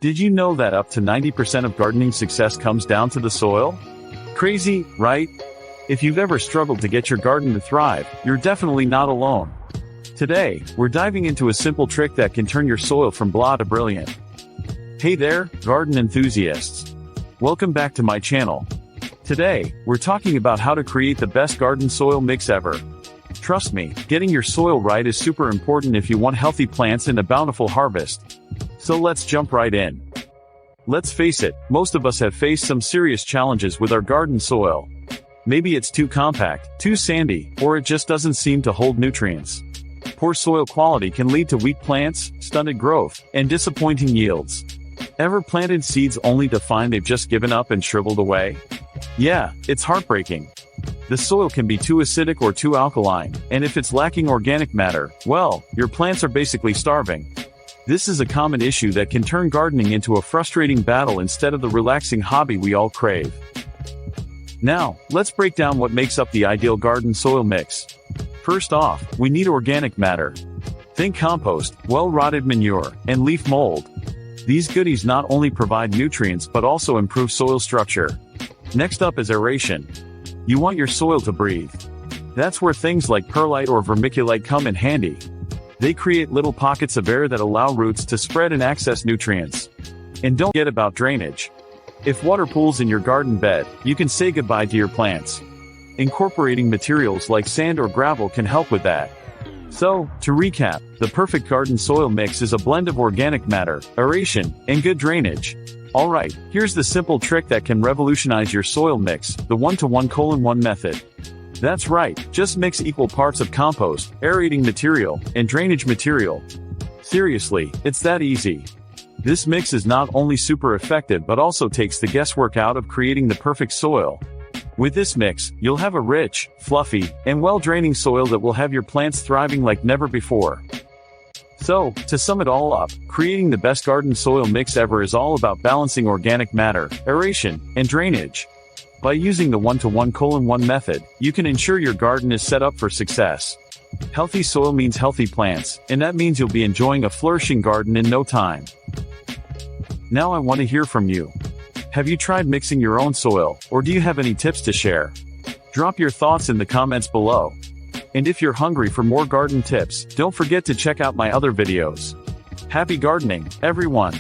Did you know that up to 90% of gardening success comes down to the soil? Crazy, right? If you've ever struggled to get your garden to thrive, you're definitely not alone. Today, we're diving into a simple trick that can turn your soil from blah to brilliant. Hey there, garden enthusiasts. Welcome back to my channel. Today, we're talking about how to create the best garden soil mix ever. Trust me, getting your soil right is super important if you want healthy plants and a bountiful harvest. So let's jump right in. Let's face it, most of us have faced some serious challenges with our garden soil. Maybe it's too compact, too sandy, or it just doesn't seem to hold nutrients. Poor soil quality can lead to weak plants, stunted growth, and disappointing yields. Ever planted seeds only to find they've just given up and shriveled away? Yeah, it's heartbreaking. The soil can be too acidic or too alkaline, and if it's lacking organic matter, well, your plants are basically starving. This is a common issue that can turn gardening into a frustrating battle instead of the relaxing hobby we all crave. Now, let's break down what makes up the ideal garden soil mix. First off, we need organic matter. Think compost, well-rotted manure, and leaf mold. These goodies not only provide nutrients but also improve soil structure. Next up is aeration. You want your soil to breathe. That's where things like perlite or vermiculite come in handy. They create little pockets of air that allow roots to spread and access nutrients. And don't forget about drainage. If water pools in your garden bed, you can say goodbye to your plants. Incorporating materials like sand or gravel can help with that. So, to recap, the perfect garden soil mix is a blend of organic matter, aeration, and good drainage. Alright, here's the simple trick that can revolutionize your soil mix, the 1:1:1 method. That's right, just mix equal parts of compost, aerating material, and drainage material. Seriously, it's that easy. This mix is not only super effective but also takes the guesswork out of creating the perfect soil. With this mix, you'll have a rich, fluffy, and well-draining soil that will have your plants thriving like never before. So, to sum it all up, creating the best garden soil mix ever is all about balancing organic matter, aeration, and drainage. By using the 1:1:1 method, you can ensure your garden is set up for success. Healthy soil means healthy plants, and that means you'll be enjoying a flourishing garden in no time. Now I want to hear from you. Have you tried mixing your own soil, or do you have any tips to share? Drop your thoughts in the comments below. And if you're hungry for more garden tips, don't forget to check out my other videos. Happy gardening, everyone!